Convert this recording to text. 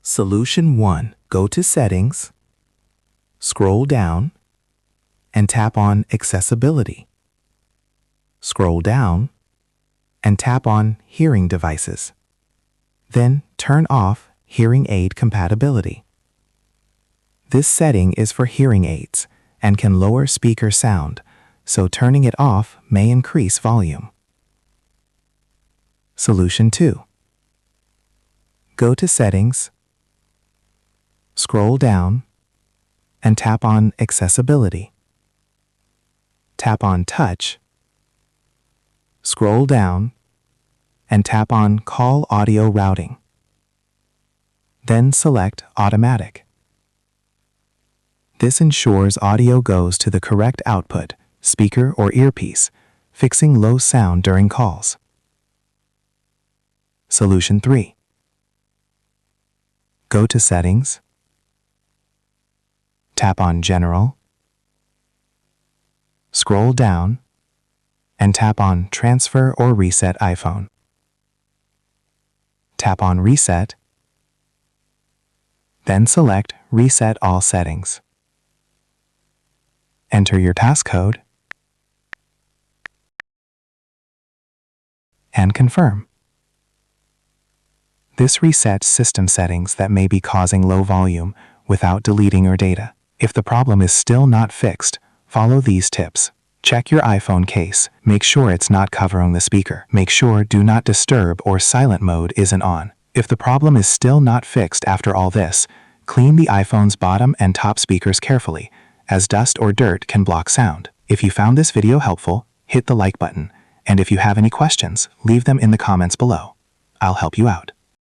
Solution 1. Go to Settings, scroll down, and tap on Accessibility. Scroll down and tap on Hearing Devices. Then turn off Hearing Aid Compatibility. This setting is for hearing aids and can lower speaker sound, so turning it off may increase volume. Solution 2. Go to Settings, scroll down, and tap on Accessibility. Tap on Touch, scroll down, and tap on Call Audio Routing. Then select Automatic. This ensures audio goes to the correct output, speaker or earpiece, fixing low sound during calls. Solution 3. Go to Settings, tap on General, scroll down, and tap on Transfer or Reset iPhone. Tap on Reset, then select Reset All Settings. Enter your passcode and confirm. This resets system settings that may be causing low volume without deleting your data. If the problem is still not fixed, follow these tips. Check your iPhone case. Make sure it's not covering the speaker. Make sure Do Not Disturb or Silent Mode isn't on. If the problem is still not fixed after all this, clean the iPhone's bottom and top speakers carefully, as dust or dirt can block sound. If you found this video helpful, hit the like button, and if you have any questions, leave them in the comments below. I'll help you out.